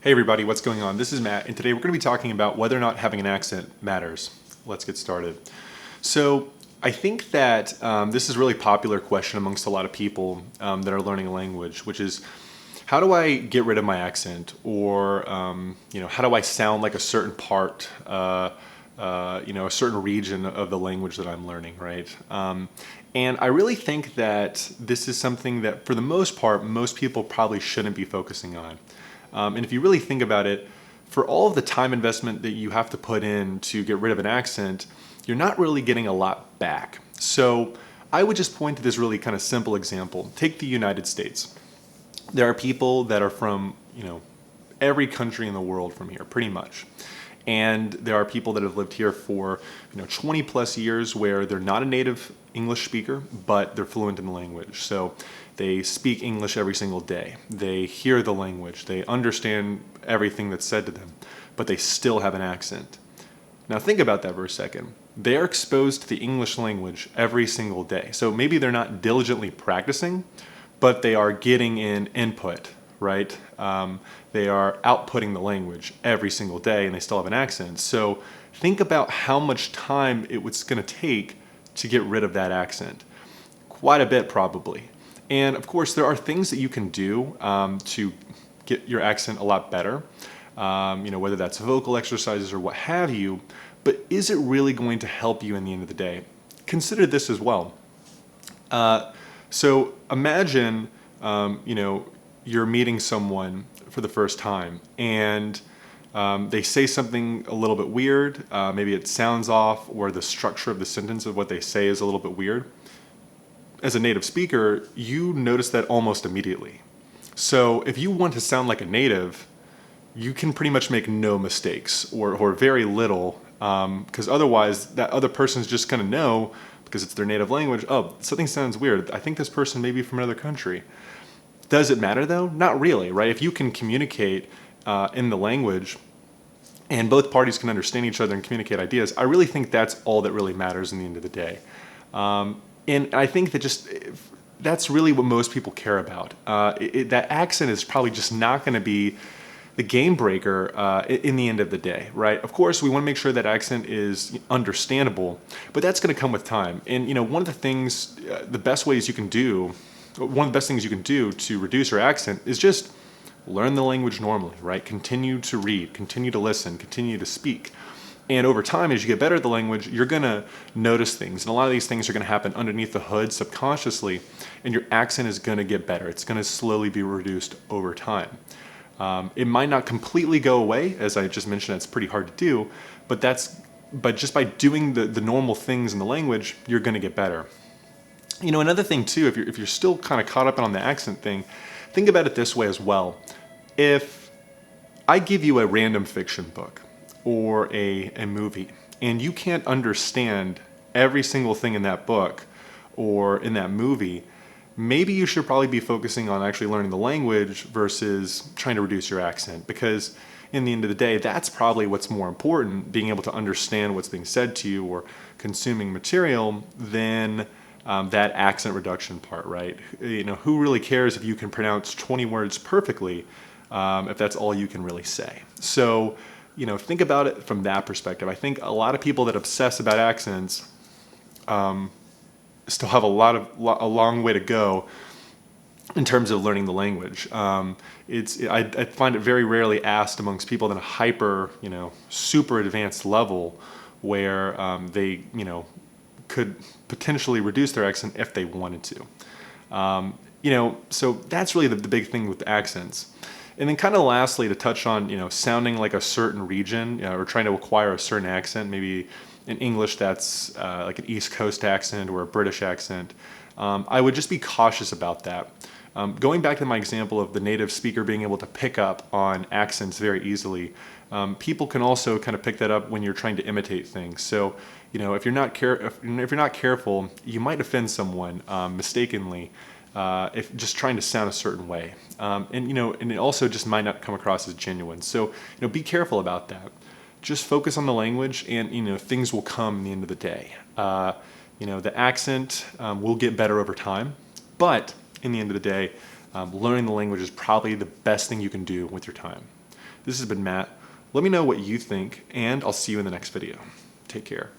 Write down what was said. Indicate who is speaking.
Speaker 1: Hey everybody, what's going on? This is Matt, and today we're going to be talking about whether or not having an accent matters. Let's get started. So, I think that this is a really popular question amongst a lot of people that are learning a language, which is how do I get rid of my accent, or how do I sound like a certain part, a certain region of the language that I'm learning, right? And I really think that this is something that, for the most part, most people probably shouldn't be focusing on. And if you really think about it, for all of the time investment that you have to put in to get rid of an accent, you're not really getting a lot back. So I would just point to this really kind of simple example. Take the United States. There are people that are from, every country in the world from here, pretty much. And there are people that have lived here for 20 plus years where they're not a native English speaker, but they're fluent in the language. So they speak English every single day. They hear the language. They understand everything that's said to them, but they still have an accent. Now think about that for a second. They're exposed to the English language every single day. So maybe they're not diligently practicing, but they are getting in input, right? They are outputting the language every single day and they still have an accent. So think about how much time it was going to take to get rid of that accent. Quite a bit, probably. And of course, there are things that you can do to get your accent a lot better, whether that's vocal exercises or what have you. But is it really going to help you in the end of the day? Consider this as well. So imagine, you're meeting someone for the first time and they say something a little bit weird. Maybe it sounds off, or the structure of the sentence of what they say is a little bit weird. As a native speaker, you notice that almost immediately. So if you want to sound like a native, you can pretty much make no mistakes, or very little, because otherwise that other person's just going to know, because it's their native language, oh, something sounds weird. I think this person may be from another country. Does it matter though? Not really, right? If you can communicate in the language and both parties can understand each other and communicate ideas, I really think that's all that really matters in the end of the day. And I think that that's really what most people care about. That accent is probably just not going to be the game breaker in the end of the day, right? Of course, we want to make sure that accent is understandable, but that's going to come with time. And one of the things, the best things you can do to reduce your accent is just learn the language normally, right? Continue to read, continue to listen, continue to speak. And over time, as you get better at the language, you're going to notice things. And a lot of these things are going to happen underneath the hood subconsciously, and your accent is going to get better. It's going to slowly be reduced over time. It might not completely go away, as I just mentioned, it's pretty hard to do, but just by doing the normal things in the language, you're going to get better. Another thing too, if you're still kind of caught up on the accent thing, think about it this way as well. If I give you a random fiction book or a movie, and you can't understand every single thing in that book or in that movie, maybe you should probably be focusing on actually learning the language versus trying to reduce your accent, because in the end of the day, that's probably what's more important, being able to understand what's being said to you or consuming material, than that accent reduction part, right? Who really cares if you can pronounce 20 words perfectly if that's all you can really say? So, think about it from that perspective. I think a lot of people that obsess about accents still have a long way to go in terms of learning the language. I find it very rarely asked amongst people at a hyper, super advanced level where they, could potentially reduce their accent if they wanted to. So that's really the big thing with accents. And then kind of lastly, to touch on, sounding like a certain region, or trying to acquire a certain accent, maybe in English that's like an East Coast accent or a British accent, I would just be cautious about that. Going back to my example of the native speaker being able to pick up on accents very easily, people can also kind of pick that up when you're trying to imitate things. So, if you're not careful, you might offend someone mistakenly if just trying to sound a certain way, and it also just might not come across as genuine. So, be careful about that. Just focus on the language, and things will come in the end of the day. The accent will get better over time, but in the end of the day, learning the language is probably the best thing you can do with your time. This has been Matt. Let me know what you think, and I'll see you in the next video. Take care.